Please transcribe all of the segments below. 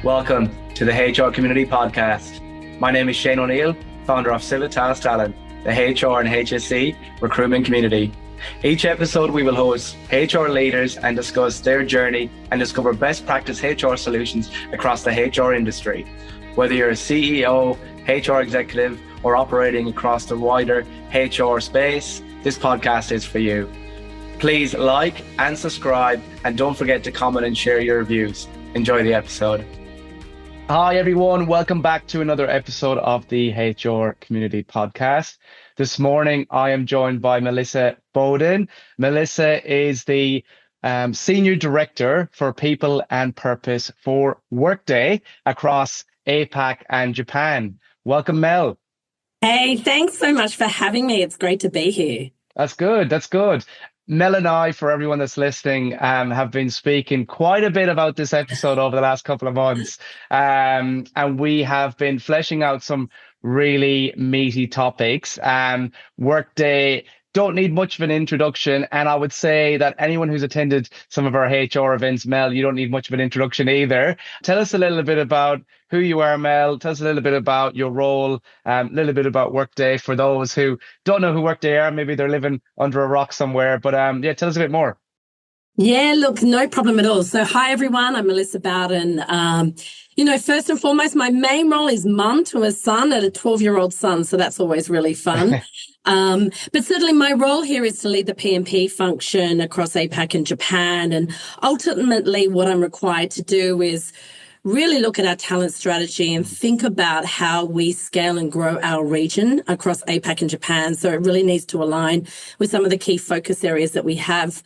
Welcome to the HR Community Podcast. My name is Shane O'Neill, founder of Civitas Talent, the HR and HSE recruitment community. Each episode, we will host HR leaders and discuss their journey and discover best practice HR solutions across the HR industry. Whether you're a CEO, HR executive, or operating across the wider HR space, this podcast is for you. Please like and subscribe, and don't forget to comment and share your reviews. Enjoy the episode. Hi, everyone. Welcome back to another episode of the HR Community Podcast. This morning, I am joined by Melissa Bowden. Melissa is the Senior Director for People and Purpose for Workday across APAC and Japan. Welcome, Mel. Hey, thanks so much for having me. It's great to be here. That's good. That's good. Mel and I, for everyone that's listening, have been speaking quite a bit about this episode over the last couple of months. And we have been fleshing out some really meaty topics. Workday don't need much of an introduction. And I would say that anyone who's attended some of our HR events, Mel, you don't need much of an introduction either. Tell us a little bit about who you are, Mel. Tell us a little bit about your role, a little bit about Workday for those who don't know who Workday are. Maybe they're living under a rock somewhere. But tell us a bit more. Yeah, look, no problem at all. So hi, everyone. I'm Melissa Bowden. First and foremost, my main role is mum to a son and a 12-year-old son. So that's always really fun. But certainly my role here is to lead the P&P function across APAC and Japan. And ultimately what I'm required to do is really look at our talent strategy and think about how we scale and grow our region across APAC and Japan. So it really needs to align with some of the key focus areas that we have,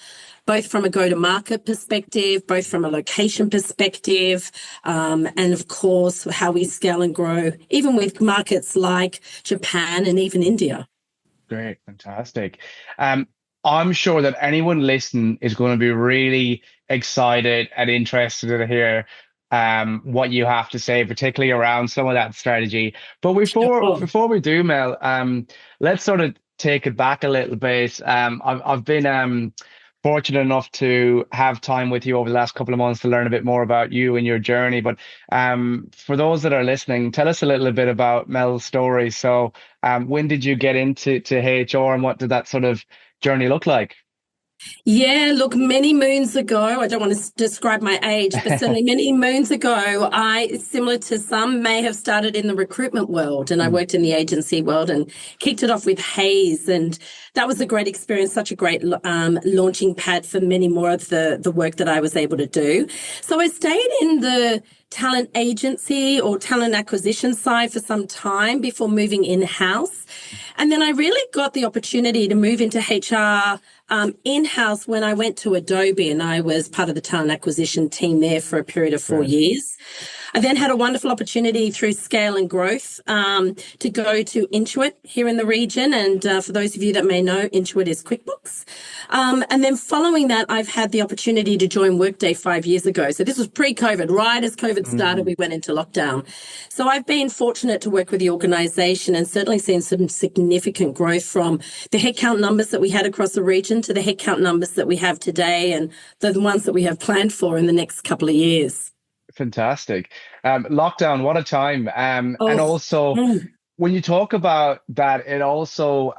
both from a go-to-market perspective, both from a location perspective, and of course, how we scale and grow, even with markets like Japan and even India. Great, fantastic. I'm sure that anyone listening is going to be really excited and interested to hear what you have to say, particularly around some of that strategy. But before we do, Mel, let's sort of take it back a little bit. I've been fortunate enough to have time with you over the last couple of months to learn a bit more about you and your journey. But for those that are listening, tell us a little bit about Mel's story. So when did you get into HR and what did that sort of journey look like? Yeah, look, many moons ago, I don't want to describe my age, but certainly many moons ago, I, similar to some, may have started in the recruitment world, and I worked in the agency world and kicked it off with Hayes. And that was a great experience, such a great launching pad for many more of the work that I was able to do. So I stayed in the talent agency or talent acquisition side for some time before moving in-house. And then I really got the opportunity to move into HR in-house when I went to Adobe, and I was part of the talent acquisition team there for a period of 4 years. I then had a wonderful opportunity through scale and growth to go to Intuit here in the region. And for those of you that may know, Intuit is QuickBooks. And then following that, I've had the opportunity to join Workday 5 years ago. So this was pre-COVID, right as COVID started, we went into lockdown. So I've been fortunate to work with the organization and certainly seen some significant growth from the headcount numbers that we had across the region to the headcount numbers that we have today and the ones that we have planned for in the next couple of years. Fantastic. Lockdown, what a time. And also, when you talk about that, it also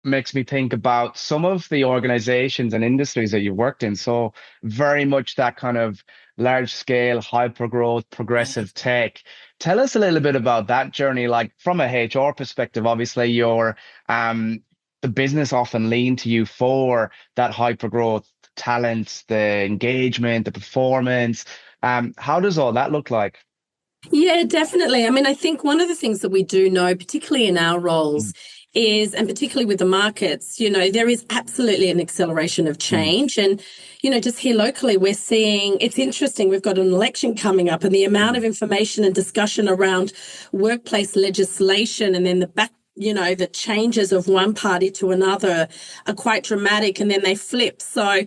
makes me think about some of the organizations and industries that you've worked in. So very much that kind of large scale, hyper growth, progressive tech. Tell us a little bit about that journey, like from a HR perspective. Obviously, the business often lean to you for that hyper growth talent, the engagement, the performance. How does all that look like? Yeah, definitely. I mean, I think one of the things that we do know, particularly in our roles, is, and particularly with the markets, there is absolutely an acceleration of change. And, just here locally, we're seeing, it's interesting, we've got an election coming up, and the amount of information and discussion around workplace legislation and then the changes of one party to another are quite dramatic, and then they flip. So,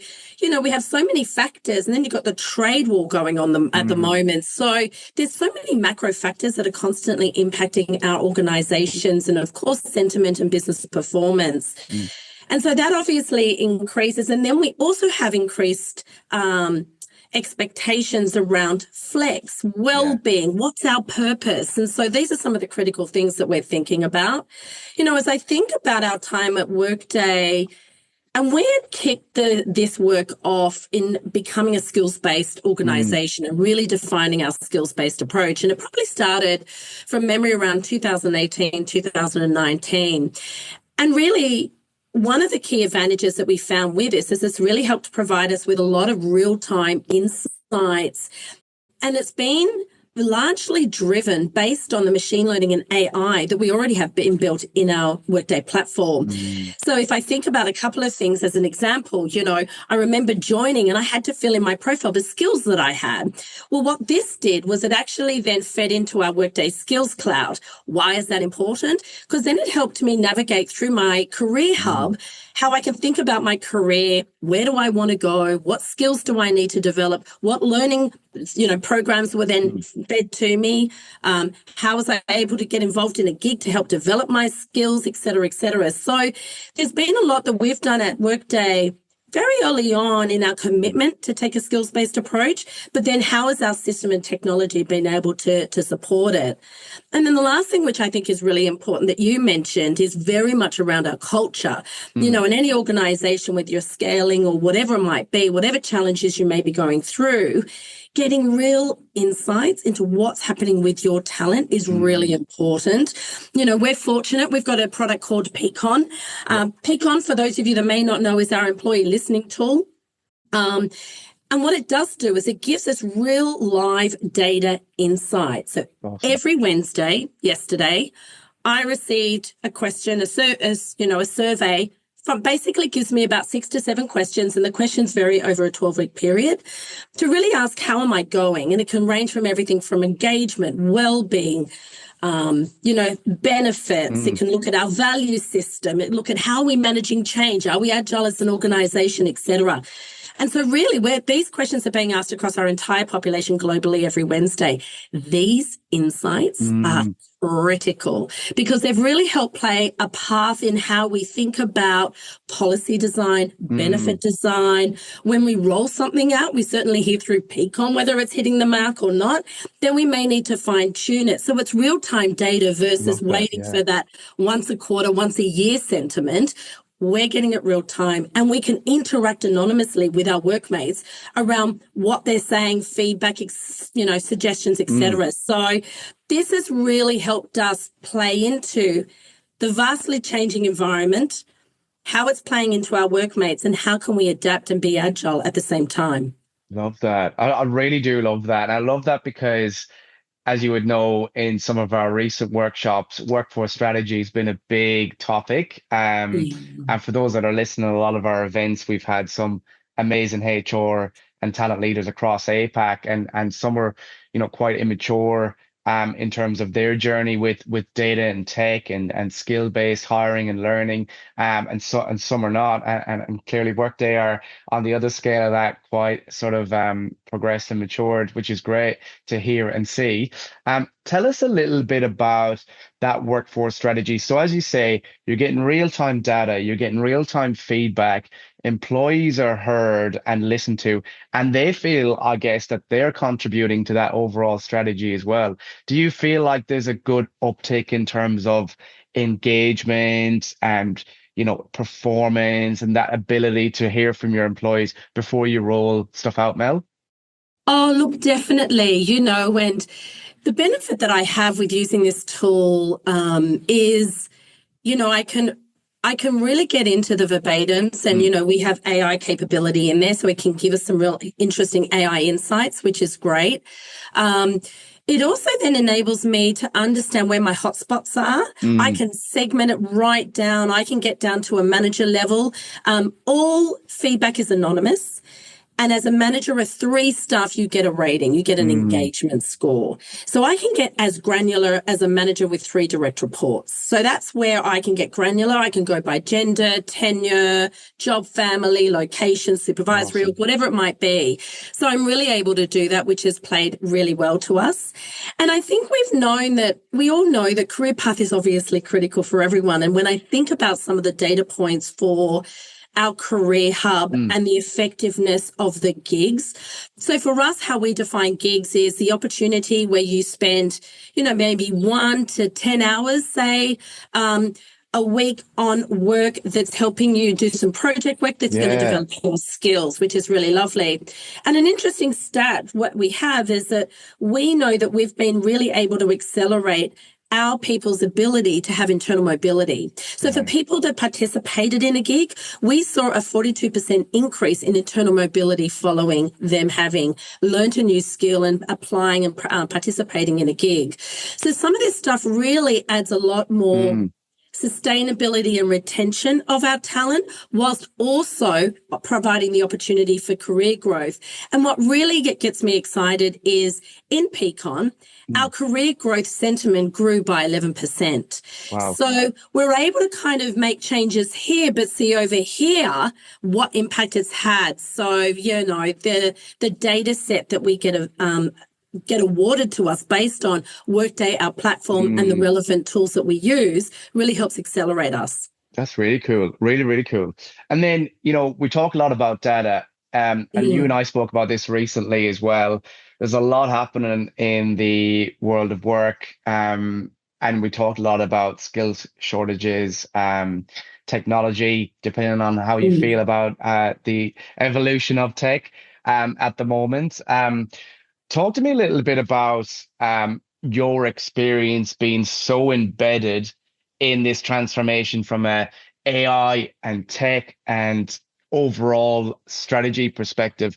we have so many factors, and then you've got the trade war going on at the moment. So there's so many macro factors that are constantly impacting our organizations and, of course, sentiment and business performance. And so that obviously increases. And then we also have increased expectations around flex, well-being, what's our purpose? And so these are some of the critical things that we're thinking about. As I think about our time at Workday, and we had kicked this work off in becoming a skills-based organisation and really defining our skills-based approach. And it probably started from memory around 2018, 2019. And really, one of the key advantages that we found with this is it's really helped provide us with a lot of real-time insights. And it's been largely driven based on the machine learning and AI that we already have been built in our Workday platform. So if I think about a couple of things as an example, I remember joining and I had to fill in my profile, the skills that I had. Well, what this did was it actually then fed into our Workday Skills Cloud. Why is that important? Because then it helped me navigate through my career hub, how I can think about my career, where do I want to go, what skills do I need to develop, what learning programs were then fed to me, how was I able to get involved in a gig to help develop my skills, et cetera, et cetera. So there's been a lot that we've done at Workday very early on in our commitment to take a skills-based approach, but then how has our system and technology been able to support it? And then the last thing, which I think is really important that you mentioned, is very much around our culture. In any organization, whether you're scaling or whatever it might be, whatever challenges you may be going through, getting real insights into what's happening with your talent is really important. We're fortunate. We've got a product called Peakon. Peakon, for those of you that may not know, is our employee listening tool. And what it does do is it gives us real live data insight. So every Wednesday, yesterday, I received a question, a survey basically gives me about 6 to 7 questions, and the questions vary over a 12-week period to really ask, how am I going? And it can range from everything from engagement, well-being, benefits. It can look at our value system. It look at how we're managing change. Are we agile as an organization, et cetera? And so really, these questions are being asked across our entire population globally every Wednesday. These insights are critical because they've really helped play a path in how we think about policy design, benefit design. When we roll something out, we certainly hear through Peakon whether it's hitting the mark or not, then we may need to fine tune it. So it's real-time data versus waiting for that once a quarter, once a year sentiment. We're getting it real time, and we can interact anonymously with our workmates around what they're saying, feedback, suggestions, etc. So this has really helped us play into the vastly changing environment, how it's playing into our workmates, and how can we adapt and be agile at the same time. Love that. I really do love that. I love that because, as you would know, in some of our recent workshops, workforce strategy has been a big topic. And for those that are listening to a lot of our events, we've had some amazing HR and talent leaders across APAC, and some are, quite immature in terms of their journey with data and tech and skill-based hiring and learning, and some are not, and clearly Workday are on the other scale of that, quite sort of progressed and matured, which is great to hear and see. Tell us a little bit about that workforce strategy. So as you say, you're getting real-time data, you're getting real-time feedback, employees are heard and listened to, and they feel, I guess, that they're contributing to that overall strategy as well. Do you feel like there's a good uptick in terms of engagement and, performance and that ability to hear from your employees before you roll stuff out, Mel? Oh, look, definitely, and the benefit that I have with using this tool is, I can really get into the verbatims, and, we have AI capability in there, so it can give us some real interesting AI insights, which is great. It also then enables me to understand where my hotspots are. I can segment it right down. I can get down to a manager level. All feedback is anonymous. And as a manager of 3 staff, you get a rating, you get an engagement score. So I can get as granular as a manager with 3 direct reports. So that's where I can get granular. I can go by gender, tenure, job, family, location, supervisory, whatever it might be. So I'm really able to do that, which has played really well to us. And I think we all know that career path is obviously critical for everyone. And when I think about some of the data points for our career hub Mm. and the effectiveness of the gigs. So for us, how we define gigs is the opportunity where you spend, maybe 1 to 10 hours, say, a week on work that's helping you do some project work that's going to develop your skills, which is really lovely. And an interesting stat, what we have is that we know that we've been really able to accelerate our people's ability to have internal mobility. So for people that participated in a gig, we saw a 42% increase in internal mobility following them having learned a new skill and applying and participating in a gig. So some of this stuff really adds a lot more sustainability and retention of our talent, whilst also providing the opportunity for career growth. And what really gets me excited is in Peakon, our career growth sentiment grew by 11%. Wow. So we're able to kind of make changes here, but see over here what impact it's had. So, the data set that we get awarded to us based on Workday, our platform, and the relevant tools that we use really helps accelerate us. That's really cool. Really, really cool. And then, we talk a lot about data, and you and I spoke about this recently as well. There's a lot happening in the world of work, and we talked a lot about skills shortages, technology, depending on how you feel about the evolution of tech at the moment. Talk to me a little bit about your experience being so embedded in this transformation from a AI and tech and overall strategy perspective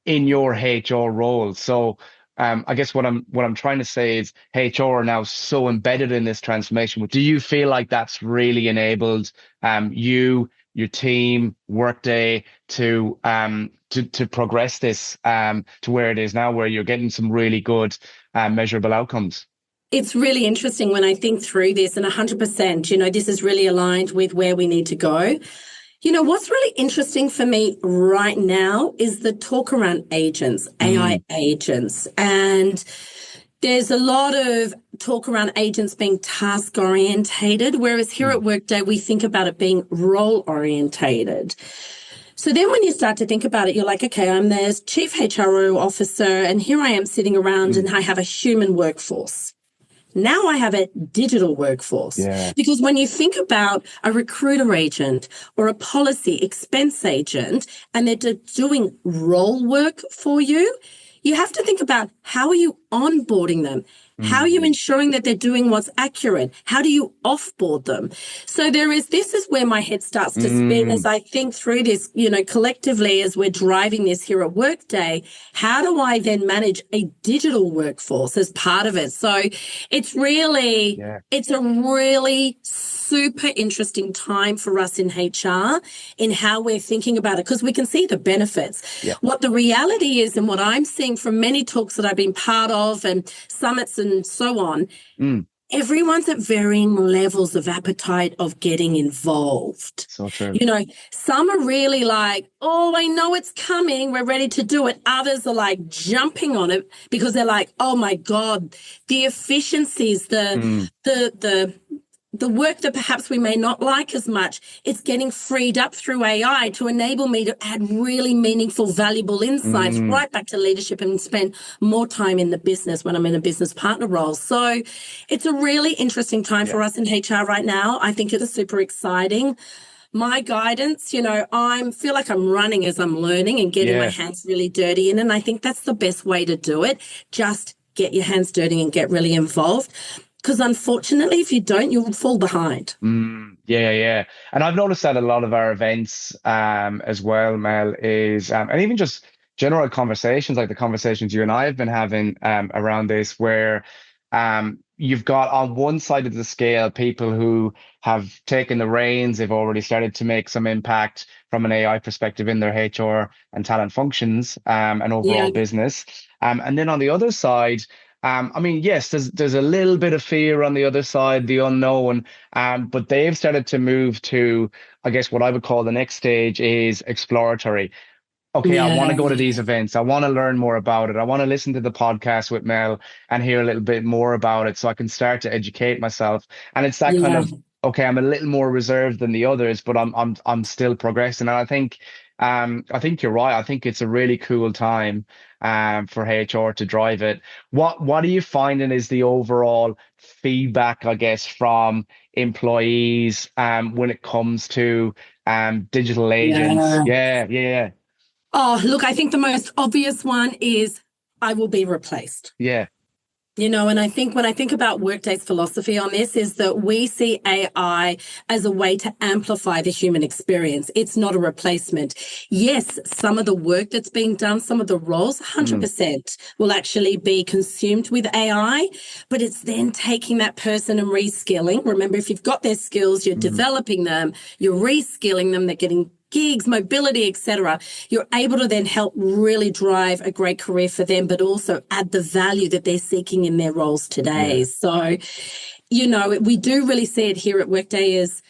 in your HR role. So I guess what I'm trying to say is HR are now so embedded in this transformation. Do you feel like that's really enabled you, your team, Workday to progress this to where it is now, where you're getting some really good measurable outcomes? It's really interesting when I think through this, and 100%, this is really aligned with where we need to go. What's really interesting for me right now is the talk around agents, AI agents. And there's a lot of talk around agents being task orientated, whereas here at Workday, we think about it being role orientated. So then when you start to think about it, you're like, okay, I'm the chief HRO officer, and here I am sitting around and I have a human workforce. Now I have a digital workforce. Because when you think about a recruiter agent or a policy expense agent, and they're doing role work for you, you have to think about how are you onboarding them? How are you ensuring that they're doing what's accurate? How do you offboard them? So this is where my head starts to spin as I think through this, collectively as we're driving this here at Workday. How do I then manage a digital workforce as part of it? So it's really, it's a really super interesting time for us in HR in how we're thinking about it, because we can see the benefits. What the reality is, and what I'm seeing from many talks that I've been part of and summits and so on, everyone's at varying levels of appetite of getting involved. So true. Some are really like, oh, I know it's coming, we're ready to do it. Others are like jumping on it because they're like, oh my God, the efficiencies, the work that perhaps we may not like as much, it's getting freed up through AI to enable me to add really meaningful, valuable insights right back to leadership and spend more time in the business when I'm in a business partner role. So it's a really interesting time for us in HR right now. I think it is super exciting. My guidance, I feel like I'm running as I'm learning and getting my hands really dirty in. And I think that's the best way to do it. Just get your hands dirty and get really involved. Because unfortunately, if you don't, you'll fall behind. And I've noticed that a lot of our events as well, Mel, is, and even just general conversations, like the conversations you and I have been having around this, where you've got on one side of the scale people who have taken the reins, they've already started to make some impact from an AI perspective in their HR and talent functions and overall business. And then on the other side, yes, there's a little bit of fear on the other side, the unknown, but they've started to move to, I guess, what I would call the next stage is exploratory. Okay, I want to go to these events. I want to learn more about it. I want to listen to the podcast with Mel and hear a little bit more about it so I can start to educate myself. And it's that kind of okay, I'm a little more reserved than the others, but I'm still progressing. And I think you're right. I think it's a really cool time for HR to drive it. What are you finding is the overall feedback, I guess, from employees when it comes to digital agents? Yeah. Yeah, yeah, Oh, look, I think the most obvious one is I will be replaced. yeah. And I think when I think about Workday's philosophy on this is that we see AI as a way to amplify the human experience. It's not a replacement. Yes, some of the work that's being done, some of the roles, 100% will actually be consumed with AI, but it's then taking that person and reskilling. Remember, if you've got their skills, you're developing them, you're reskilling them, they're getting gigs, mobility, etc. You're able to then help really drive a great career for them, but also add the value that they're seeking in their roles today. Yeah. So, we do really see it here at Workday as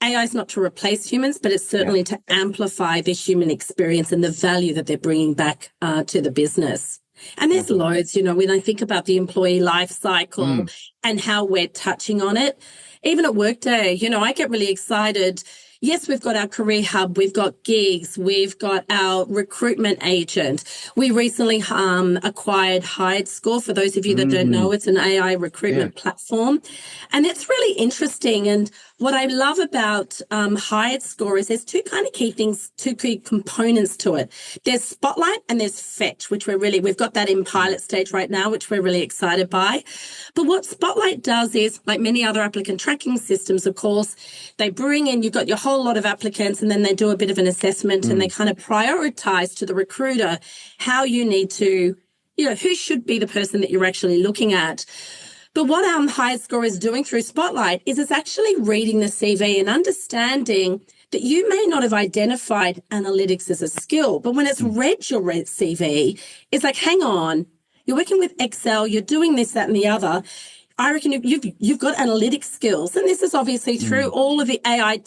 AI is not to replace humans, but it's certainly to amplify the human experience and the value that they're bringing back to the business. And there's loads, when I think about the employee life cycle and how we're touching on it, even at Workday, I get really excited. Yes, we've got our career hub, we've got gigs, we've got our recruitment agent. We recently acquired HiredScore. For those of you that don't know, it's an AI recruitment platform. And it's really interesting. And what I love about HiredScore is there's two key components to it. There's Spotlight and there's Fetch, which we've got that in pilot stage right now, which we're really excited by. But what Spotlight does is, like many other applicant tracking systems, of course, they bring in, you've got your whole lot of applicants, and then they do a bit of an assessment and they kind of prioritize to the recruiter how you need to, who should be the person that you're actually looking at. But what HiredScore is doing through Spotlight is it's actually reading the CV and understanding that you may not have identified analytics as a skill, but when it's read your CV, it's like, hang on, you're working with Excel, you're doing this, that, and the other. I reckon you've got analytic skills, and this is obviously through all of the AI,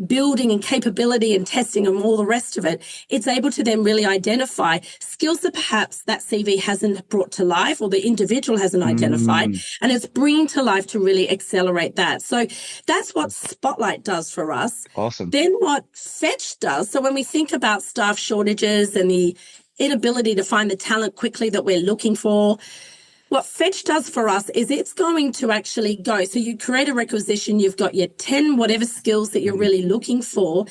building and capability and testing and all the rest of it. It's able to then really identify skills that perhaps that CV hasn't brought to life or the individual hasn't identified, and it's bringing to life to really accelerate that. So that's what Spotlight does for us. Awesome. Then what Fetch does, so when we think about staff shortages and the inability to find the talent quickly that we're looking for, what Fetch does for us is it's going to actually go. So you create a requisition, you've got your 10 whatever skills that you're really looking for.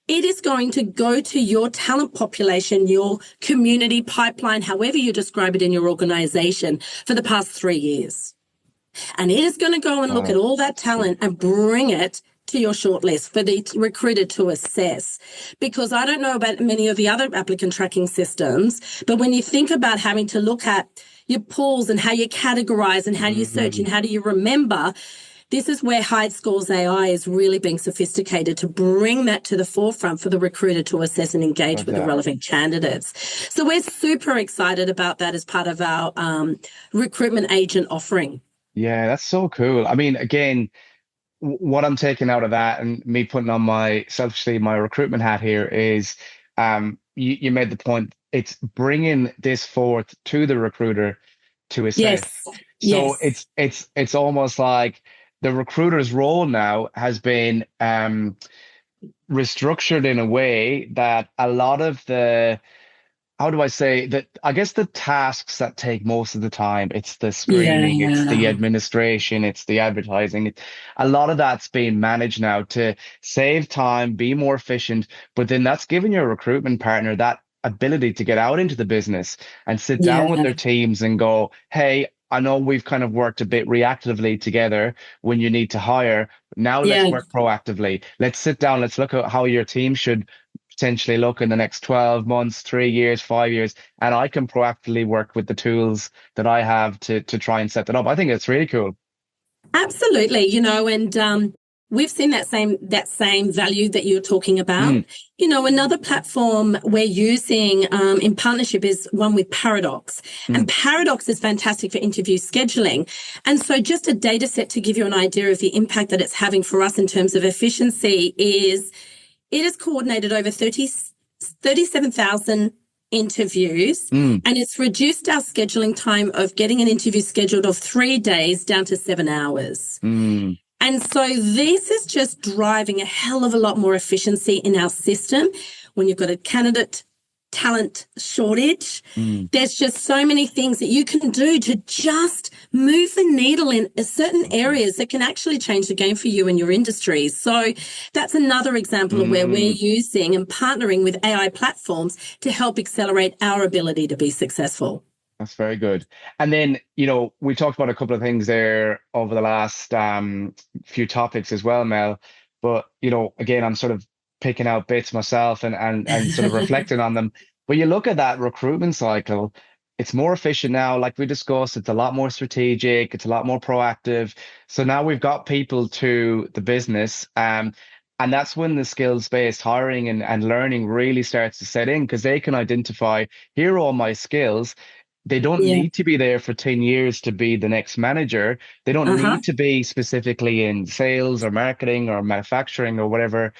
It is going to go to your talent population, your community pipeline, however you describe it in your organization, for the past 3 years. And it is going to go and look at all that talent and bring it to your shortlist for the recruiter to assess. Because I don't know about many of the other applicant tracking systems, but when you think about having to look at your pools and how you categorize and how you search and how do you remember, this is where HiredScore's AI is really being sophisticated to bring that to the forefront for the recruiter to assess and engage with the relevant candidates. So we're super excited about that as part of our recruitment agent offering. Yeah, that's so cool. I mean, again, what I'm taking out of that and me putting on my recruitment hat here is you made the point. It's bringing this forth to the recruiter to assess. So it's almost like the recruiter's role now has been restructured in a way that a lot of the, how do I say that? I guess the tasks that take most of the time, it's the screening, it's the administration, it's the advertising. A lot of that's being managed now to save time, be more efficient. But then that's giving your recruitment partner that ability to get out into the business and sit down with their teams and go, hey, I know we've kind of worked a bit reactively together when you need to hire. Now let's work proactively. Let's sit down. Let's look at how your team should potentially look in the next 12 months, 3 years, 5 years. And I can proactively work with the tools that I have to try and set that up. I think it's really cool. Absolutely. And we've seen that same value that you're talking about. Another platform we're using in partnership is one with Paradox. And Paradox is fantastic for interview scheduling. And so just a data set to give you an idea of the impact that it's having for us in terms of efficiency is it has coordinated over 37,000 interviews, and it's reduced our scheduling time of getting an interview scheduled of 3 days down to 7 hours. And And so this is just driving a hell of a lot more efficiency in our system. When you've got a candidate talent shortage, there's just so many things that you can do to just move the needle in certain areas that can actually change the game for you and your industry. So that's another example of where we're using and partnering with AI platforms to help accelerate our ability to be successful. That's very good. And then, we talked about a couple of things there over the last few topics as well, Mel. But, again, I'm sort of picking out bits myself and sort of reflecting on them. But you look at that recruitment cycle, it's more efficient now. Like we discussed, it's a lot more strategic, it's a lot more proactive. So now we've got people to the business. And that's when the skills-based hiring and learning really starts to set in, because they can identify, here are all my skills. They don't need to be there for 10 years to be the next manager. They don't need to be specifically in sales or marketing or manufacturing or whatever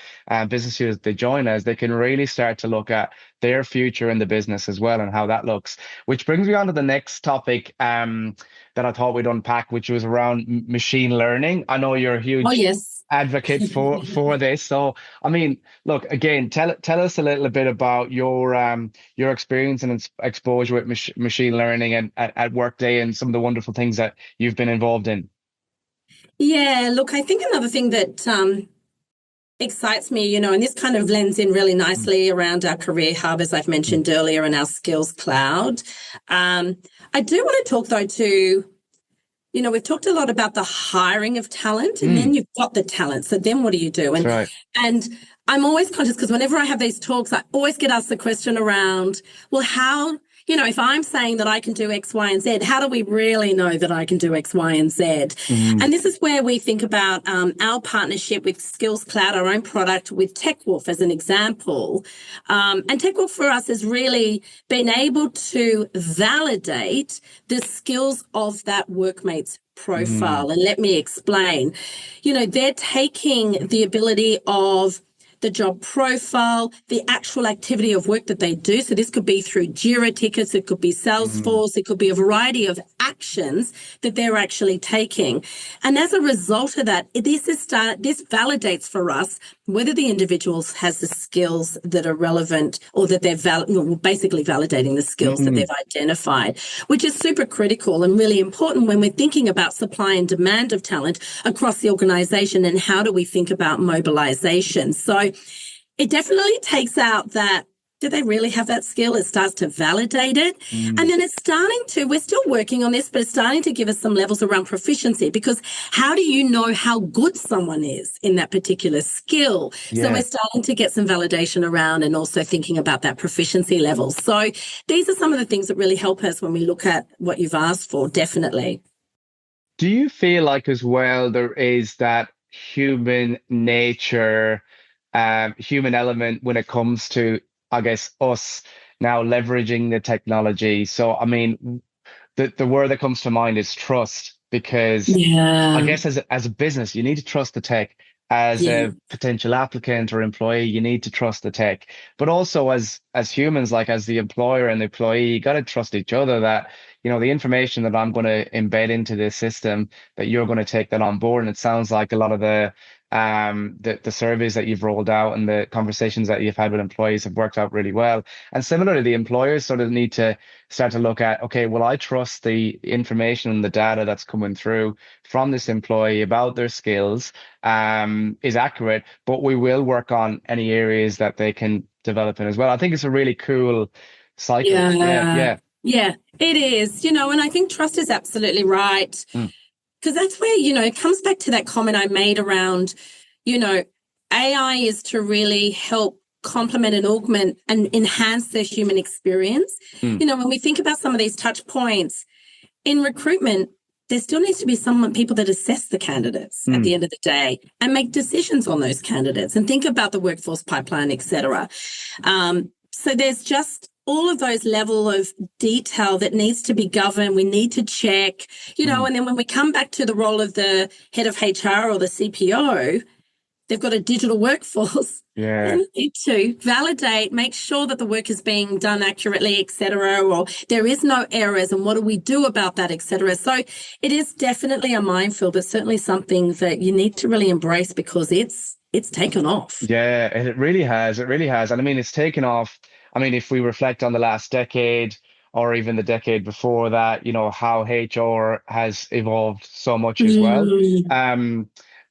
business unit they join as. They can really start to look at their future in the business as well and how that looks. Which brings me on to the next topic that I thought we'd unpack, which was around machine learning. I know you're a huge advocate for this. So, I mean, look, again, tell us a little bit about your experience and exposure with machine learning and at Workday and some of the wonderful things that you've been involved in. Yeah, look, I think another thing that excites me, and this kind of blends in really nicely around our career hub, as I've mentioned earlier, and our skills cloud. I do want to talk, though, to we've talked a lot about the hiring of talent, and then you've got the talent. So then what do you do? And I'm always conscious, because whenever I have these talks, I always get asked the question around, well, how, if I'm saying that I can do X, Y, and Z, how do we really know that I can do X, Y, and Z? And this is where we think about our partnership with Skills Cloud, our own product with TechWolf as an example. And TechWolf for us has really been able to validate the skills of that workmate's profile. And let me explain. They're taking the ability of the job profile, the actual activity of work that they do. So this could be through Jira tickets, it could be Salesforce, it could be a variety of actions that they're actually taking. And as a result of that, this validates for us whether the individual has the skills that are relevant, or that they're basically validating the skills that they've identified, which is super critical and really important when we're thinking about supply and demand of talent across the organization, and how do we think about mobilization. So it definitely takes out that, do they really have that skill? It starts to validate it. And then we're still working on this, but it's starting to give us some levels around proficiency, because how do you know how good someone is in that particular skill? So we're starting to get some validation around, and also thinking about that proficiency level. So these are some of the things that really help us when we look at what you've asked for, definitely. Do you feel like as well there is that human nature, human element when it comes to, I guess, us now leveraging the technology? So, I mean, the word that comes to mind is trust, because I guess as a business, you need to trust the tech. As a potential applicant or employee, you need to trust the tech. But also as humans, like as the employer and the employee, you got to trust each other that, the information that I'm going to embed into this system, that you're going to take that on board. And it sounds like a lot of the surveys that you've rolled out and the conversations that you've had with employees have worked out really well. And similarly, the employers sort of need to start to look at, okay, well, I trust the information and the data that's coming through from this employee about their skills is accurate, but we will work on any areas that they can develop in as well. I think it's a really cool cycle. Yeah, it is, and I think trust is absolutely right. Because that's where, it comes back to that comment I made around, AI is to really help complement and augment and enhance the human experience. When we think about some of these touch points in recruitment, there still needs to be people that assess the candidates at the end of the day and make decisions on those candidates and think about the workforce pipeline, et cetera. So there's just all of those level of detail that needs to be governed. We need to check, and then when we come back to the role of the head of HR or the CPO, they've got a digital workforce. Yeah. They need to validate, make sure that the work is being done accurately, etc., or there is no errors, and what do we do about that, etc. So it is definitely a minefield, but certainly something that you need to really embrace because it's taken off. Yeah, it really has. It really has. And I mean, it's taken off. I mean, if we reflect on the last decade or even the decade before that, you know, how HR has evolved so much as well.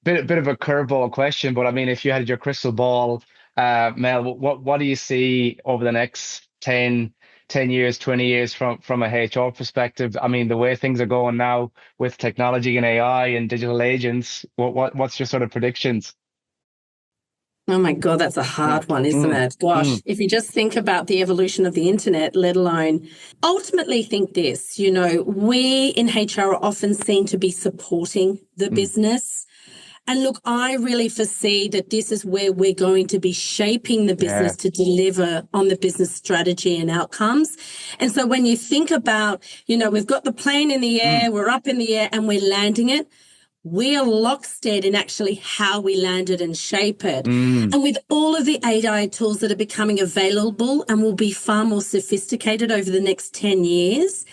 Bit of a curveball question, but I mean, if you had your crystal ball, Mel, what do you see over the next 10 years, 20 years from a HR perspective? I mean, the way things are going now with technology and AI and digital agents, what's your sort of predictions? Oh my God, that's a hard one, isn't it? Gosh, if you just think about the evolution of the internet, let alone ultimately think this, you know, we in HR are often seen to be supporting the business. And look, I really foresee that this is where we're going to be shaping the business to deliver on the business strategy and outcomes. And so when you think about, you know, we've got the plane in the air, we're up in the air and we're landing it. We are lockstep in actually how we land it and shape it. And with all of the AI tools that are becoming available and will be far more sophisticated over the next 10 years,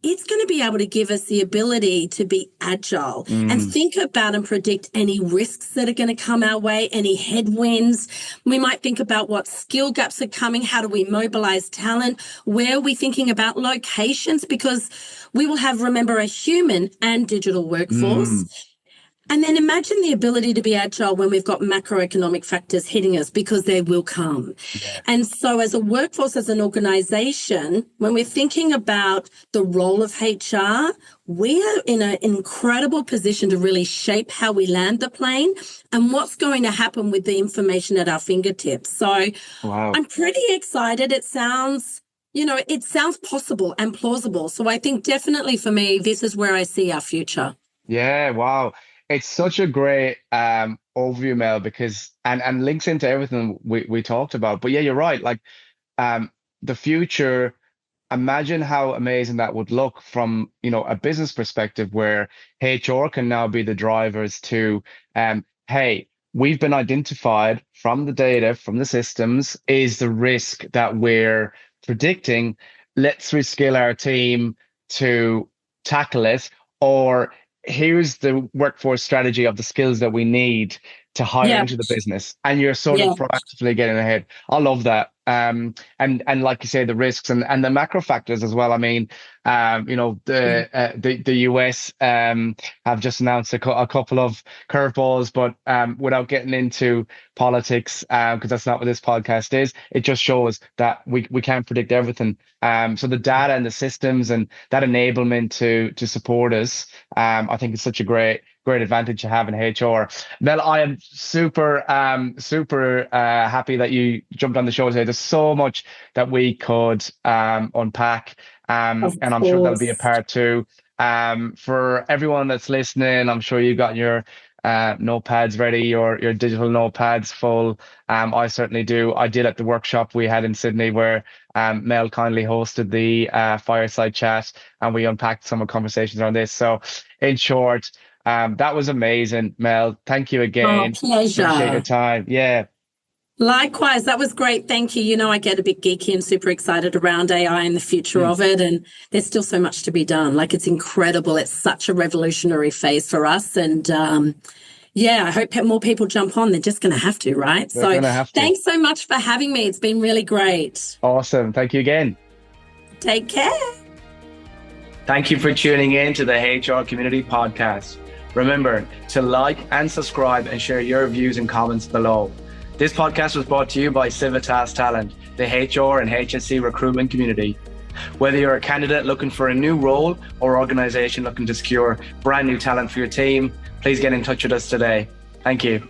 it's going to be able to give us the ability to be agile and think about and predict any risks that are going to come our way, any headwinds. We might think about what skill gaps are coming. How do we mobilize talent? Where are we thinking about locations? Because we will have, remember, a human and digital workforce. And then imagine the ability to be agile when we've got macroeconomic factors hitting us, because they will come. And so as a workforce, as an organization, when we're thinking about the role of HR, we are in an incredible position to really shape how we land the plane and what's going to happen with the information at our fingertips. So I'm pretty excited. It sounds, you know, it sounds possible and plausible. So I think definitely for me, this is where I see our future. Yeah, wow. It's such a great overview, Mel, because and links into everything we talked about. But yeah, you're right. Like the future, imagine how amazing that would look from, you know, a business perspective where HR can now be the drivers to, hey, we've been identified from the data, from the systems, is the risk that we're predicting. Let's reskill our team to tackle it, or here's the workforce strategy of the skills that we need to hire into the business, and you're sort of proactively getting ahead. I love that. And like you say, the risks and the macro factors as well. I mean, you know, the US have just announced a couple of curveballs, but without getting into politics, because that's not what this podcast is. It just shows that we can't predict everything. So the data and the systems and that enablement to support us, I think is such a great advantage to have in HR. Mel, I am super happy that you jumped on the show today. There's so much that we could unpack, and I'm sure that'll be a part two. For everyone that's listening, I'm sure you got your notepads ready, your digital notepads full. I certainly do. I did at the workshop we had in Sydney, where Mel kindly hosted the fireside chat, and we unpacked some of the conversations around this. So in short, that was amazing, Mel. Thank you again. Pleasure. Appreciate your time. Yeah. Likewise, that was great. Thank you. You know, I get a bit geeky and super excited around AI and the future of it. And there's still so much to be done. Like, it's incredible. It's such a revolutionary phase for us. And I hope more people jump on. They're just going to have to, right? Thanks so much for having me. It's been really great. Awesome. Thank you again. Take care. Thank you for tuning in to the HR Community Podcast. Remember to like and subscribe and share your views and comments below. This podcast was brought to you by Civitas Talent, the HR and HSC recruitment community. Whether you're a candidate looking for a new role or organization looking to secure brand new talent for your team, please get in touch with us today. Thank you.